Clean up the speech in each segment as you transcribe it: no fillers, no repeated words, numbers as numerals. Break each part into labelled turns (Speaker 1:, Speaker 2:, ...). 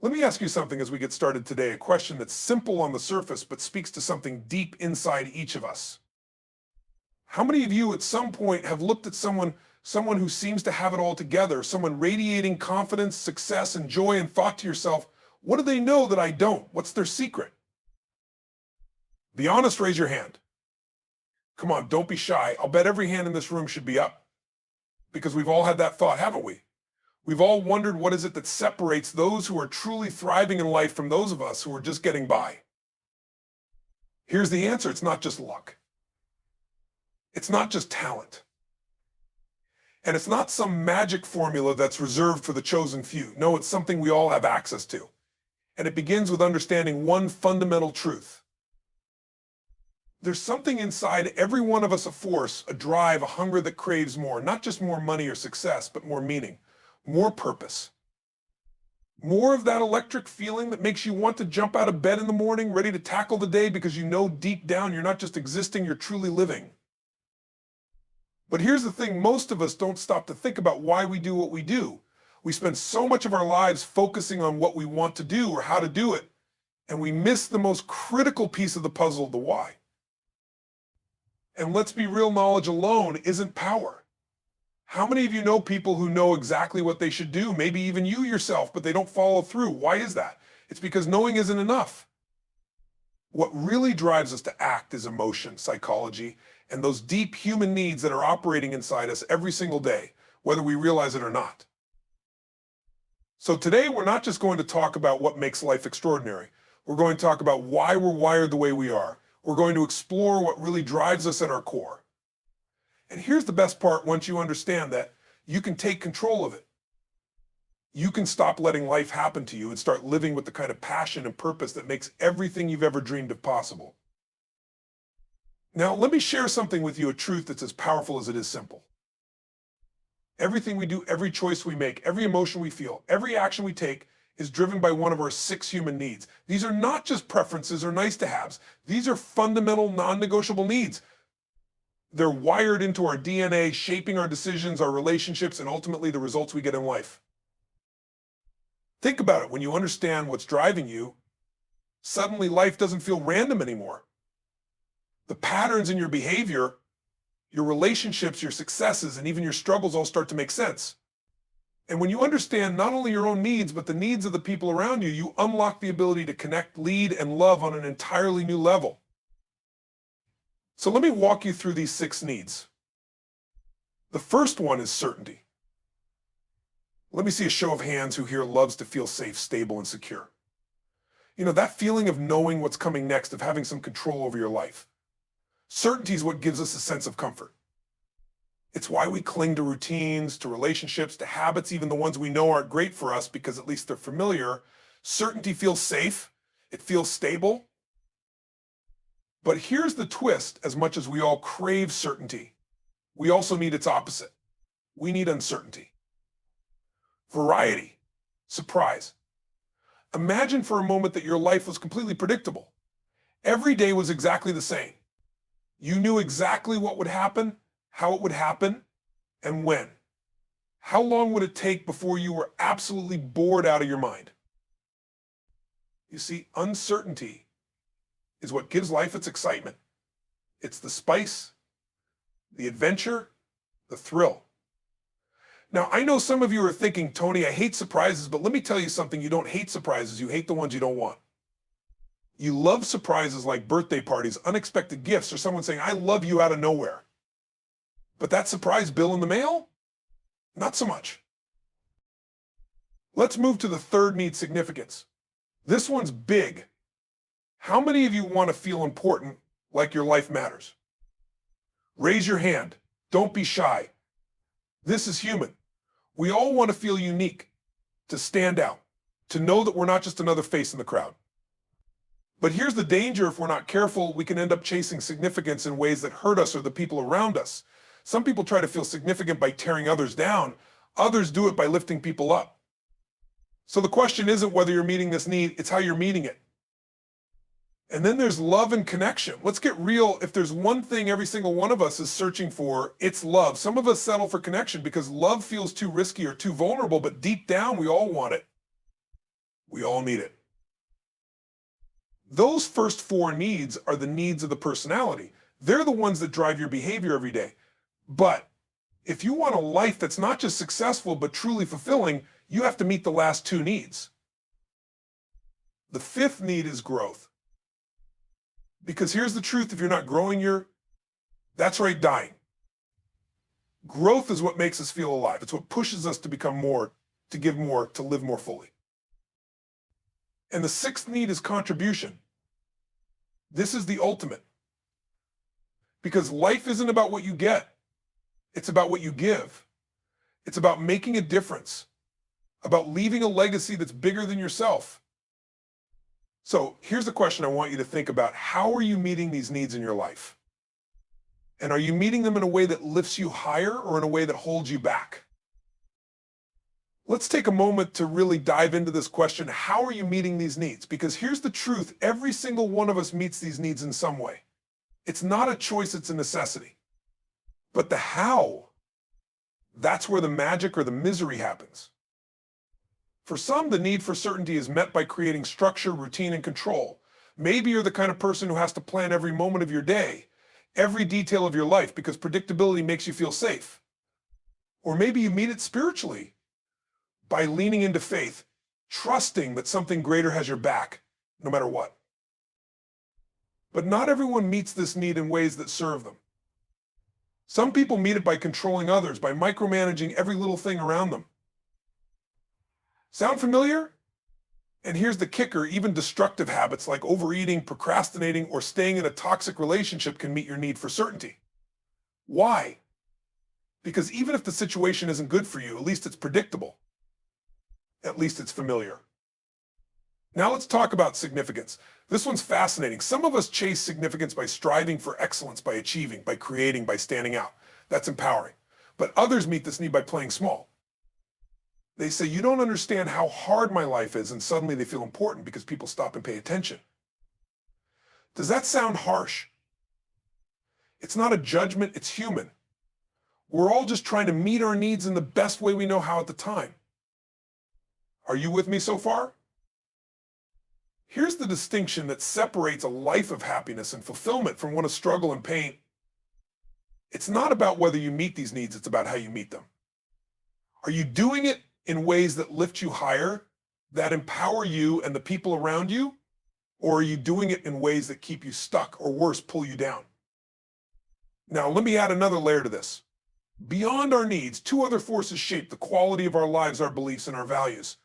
Speaker 1: Let me ask you something as we get started today, a question that's simple on the surface but speaks to something deep inside each of us. How many of you at some point have looked at someone who seems to have it all together, someone radiating confidence, success, and joy, and thought to yourself, what do they know that I don't? What's their secret? Be honest, raise your hand. Come on, don't be shy. I'll bet every hand in this room should be up because we've all had that thought, haven't we? We've all wondered what is it that separates those who are truly thriving in life from those of us who are just getting by. Here's the answer. It's not just luck. It's not just talent. And it's not some magic formula that's reserved for the chosen few. No, it's something we all have access to. And it begins with understanding one fundamental truth. There's something inside every one of us, a force, a drive, a hunger that craves more, not just more money or success, but more meaning, more purpose. More of that electric feeling that makes you want to jump out of bed in the morning, ready to tackle the day because you know deep down you're not just existing, you're truly living. But here's the thing, most of us don't stop to think about why we do what we do. We spend so much of our lives focusing on what we want to do or how to do it, and we miss the most critical piece of the puzzle, the why. And let's be real, knowledge alone isn't power. How many of you know people who know exactly what they should do, maybe even you yourself, but they don't follow through? Why is that? It's because knowing isn't enough. What really drives us to act is emotion, psychology, and those deep human needs that are operating inside us every single day, whether we realize it or not. So today, we're not just going to talk about what makes life extraordinary. We're going to talk about why we're wired the way we are. We're going to explore what really drives us at our core. And here's the best part, once you understand that, you can take control of it. You can stop letting life happen to you and start living with the kind of passion and purpose that makes everything you've ever dreamed of possible. Now, let me share something with you, a truth that's as powerful as it is simple. Everything we do, every choice we make, every emotion we feel, every action we take is driven by one of our 6 human needs. These are not just preferences or nice-to-haves. These are fundamental, non-negotiable needs. They're wired into our DNA, shaping our decisions, our relationships, and ultimately the results we get in life. Think about it. When you understand what's driving you, suddenly life doesn't feel random anymore. The patterns in your behavior, your relationships, your successes, and even your struggles all start to make sense. And when you understand not only your own needs, but the needs of the people around you, you unlock the ability to connect, lead, and love on an entirely new level. So let me walk you through these 6 needs. The first one is certainty. Let me see a show of hands who here loves to feel safe, stable, and secure. You know, that feeling of knowing what's coming next, of having some control over your life. Certainty is what gives us a sense of comfort. It's why we cling to routines, to relationships, to habits, even the ones we know aren't great for us because at least they're familiar. Certainty feels safe. It feels stable. But here's the twist. As much as we all crave certainty, we also need its opposite. We need uncertainty. Variety. Surprise. Imagine for a moment that your life was completely predictable. Every day was exactly the same. You knew exactly what would happen, how it would happen, and when. How long would it take before you were absolutely bored out of your mind? You see, uncertainty is what gives life its excitement. It's the spice, the adventure, the thrill. Now, I know some of you are thinking, Tony, I hate surprises, but let me tell you something. You don't hate surprises. You hate the ones you don't want. You love surprises like birthday parties, unexpected gifts, or someone saying, I love you out of nowhere. But that surprise bill in the mail? Not so much. Let's move to the third need, significance. This one's big. How many of you want to feel important, like your life matters? Raise your hand. Don't be shy. This is human. We all want to feel unique, to stand out, to know that we're not just another face in the crowd. But here's the danger: if we're not careful, we can end up chasing significance in ways that hurt us or the people around us. Some people try to feel significant by tearing others down. Others do it by lifting people up. So the question isn't whether you're meeting this need, it's how you're meeting it. And then there's love and connection. Let's get real. If there's one thing every single one of us is searching for, it's love. Some of us settle for connection because love feels too risky or too vulnerable, but deep down, we all want it. We all need it. Those first four needs are the needs of the personality. They're the ones that drive your behavior every day. But if you want a life that's not just successful, but truly fulfilling, you have to meet the last two needs. The fifth need is growth. Because here's the truth, if you're not growing, that's right, dying. Growth is what makes us feel alive. It's what pushes us to become more, to give more, to live more fully. And the sixth need is contribution. This is the ultimate. Because life isn't about what you get. It's about what you give. It's about making a difference, about leaving a legacy that's bigger than yourself. So here's the question I want you to think about. How are you meeting these needs in your life? And are you meeting them in a way that lifts you higher or in a way that holds you back? Let's take a moment to really dive into this question. How are you meeting these needs? Because here's the truth. Every single one of us meets these needs in some way. It's not a choice, it's a necessity. But the how, that's where the magic or the misery happens. For some, the need for certainty is met by creating structure, routine, and control. Maybe you're the kind of person who has to plan every moment of your day, every detail of your life, because predictability makes you feel safe. Or maybe you meet it spiritually by leaning into faith, trusting that something greater has your back, no matter what. But not everyone meets this need in ways that serve them. Some people meet it by controlling others, by micromanaging every little thing around them. Sound familiar? And here's the kicker, even destructive habits like overeating, procrastinating, or staying in a toxic relationship can meet your need for certainty. Why? Because even if the situation isn't good for you, at least it's predictable. At least it's familiar. Now let's talk about significance. This one's fascinating. Some of us chase significance by striving for excellence, by achieving, by creating, by standing out. That's empowering. But others meet this need by playing small. They say, you don't understand how hard my life is, and suddenly they feel important because people stop and pay attention. Does that sound harsh? It's not a judgment, it's human. We're all just trying to meet our needs in the best way we know how at the time. Are you with me so far? Here's the distinction that separates a life of happiness and fulfillment from one of struggle and pain. It's not about whether you meet these needs, it's about how you meet them. Are you doing it in ways that lift you higher, that empower you and the people around you? Or are you doing it in ways that keep you stuck, or worse, pull you down? Now, let me add another layer to this. Beyond our needs, two other forces shape the quality of our lives, our beliefs, and our values.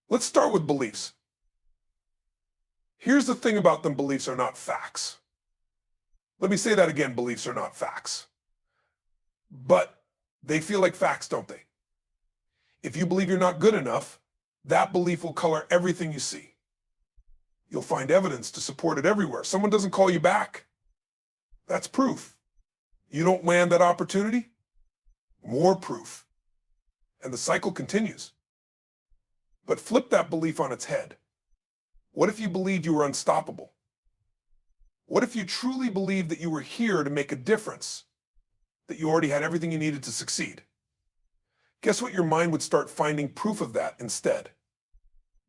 Speaker 1: Let's start with beliefs. Here's the thing about them, beliefs are not facts. Let me say that again, beliefs are not facts. But they feel like facts, don't they? If you believe you're not good enough, that belief will color everything you see. You'll find evidence to support it everywhere. Someone doesn't call you back. That's proof. You don't land that opportunity? More proof. And the cycle continues. But flip that belief on its head. What if you believed you were unstoppable? What if you truly believed that you were here to make a difference? That you already had everything you needed to succeed? Guess what? Your mind would start finding proof of that instead.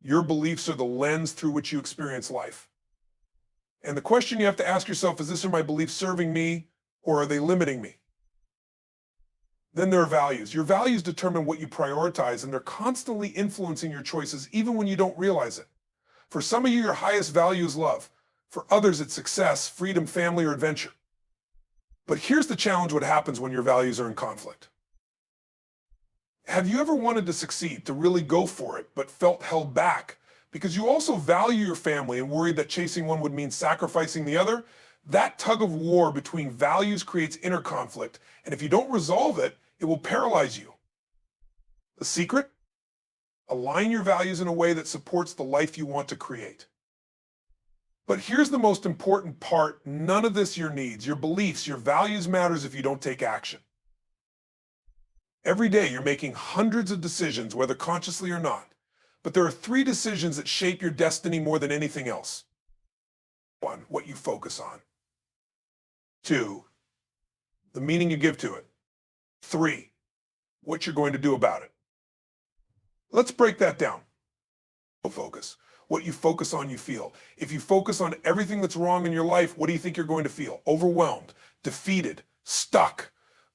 Speaker 1: Your beliefs are the lens through which you experience life. And the question you have to ask yourself is, are my beliefs serving me, or are they limiting me? Then there are values. Your values determine what you prioritize, and they're constantly influencing your choices even when you don't realize it. For some of you, your highest value is love. For others, it's success, freedom, family, or adventure. But here's the challenge: what happens when your values are in conflict? Have you ever wanted to succeed, to really go for it, but felt held back because you also value your family and worried that chasing one would mean sacrificing the other? That tug of war between values creates inner conflict, and if you don't resolve it, it will paralyze you. The secret? Align your values in a way that supports the life you want to create. But here's the most important part: none of this your needs, your beliefs, your values matters if you don't take action. Every day you're making hundreds of decisions, whether consciously or not. But there are three decisions that shape your destiny more than anything else. 1, what you focus on. 2, the meaning you give to it. 3, what you're going to do about it. Let's break that down. focus. What you focus on, you feel. If you focus on everything that's wrong in your life, what do you think you're going to feel? Overwhelmed, defeated, stuck.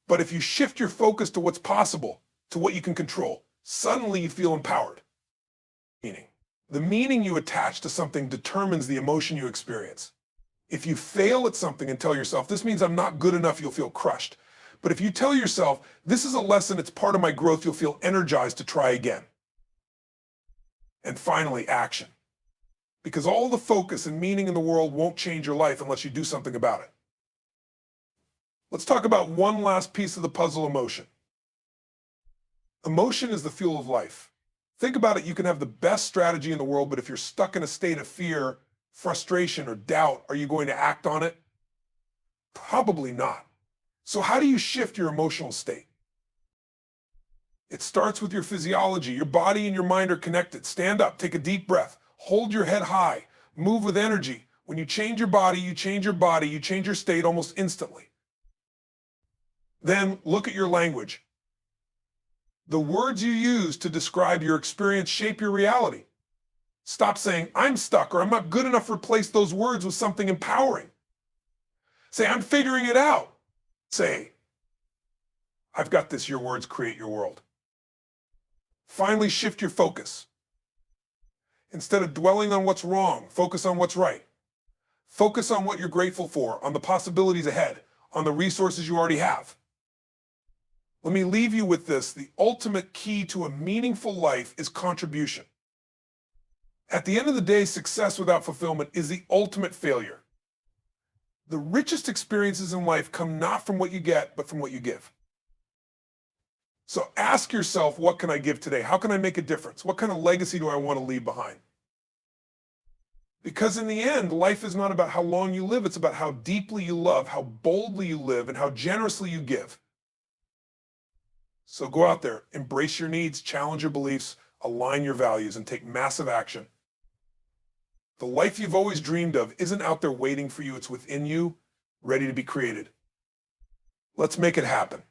Speaker 1: But if you shift your focus to what's possible, to what you can control, suddenly you feel empowered. Meaning. The meaning you attach to something determines the emotion you experience. If you fail at something and tell yourself, this means I'm not good enough, you'll feel crushed. But if you tell yourself, this is a lesson, it's part of my growth, you'll feel energized to try again. And finally, action. Because all the focus and meaning in the world won't change your life unless you do something about it. Let's talk about one last piece of the puzzle: emotion. Emotion is the fuel of life. Think about it, you can have the best strategy in the world, but if you're stuck in a state of fear, frustration, or doubt, are you going to act on it? Probably not. So how do you shift your emotional state? It starts with your physiology. Your body and your mind are connected. Stand up, take a deep breath, hold your head high, move with energy. When you change your body, you change your body, you change your state almost instantly. Then look at your language. The words you use to describe your experience shape your reality. Stop saying, I'm stuck, or I'm not good enough. Replace those words with something empowering. Say, I'm figuring it out. Say, I've got this. Your words create your world. Finally, shift your focus. Instead of dwelling on what's wrong, focus on what's right. Focus on what you're grateful for, on the possibilities ahead, on the resources you already have. Let me leave you with this. The ultimate key to a meaningful life is contribution. At the end of the day, success without fulfillment is the ultimate failure. The richest experiences in life come not from what you get, but from what you give. So ask yourself, what can I give today? How can I make a difference? What kind of legacy do I want to leave behind? Because in the end, life is not about how long you live. It's about how deeply you love, how boldly you live, and how generously you give. So go out there, embrace your needs, challenge your beliefs, align your values, and take massive action. The life you've always dreamed of isn't out there waiting for you. It's within you, ready to be created. Let's make it happen.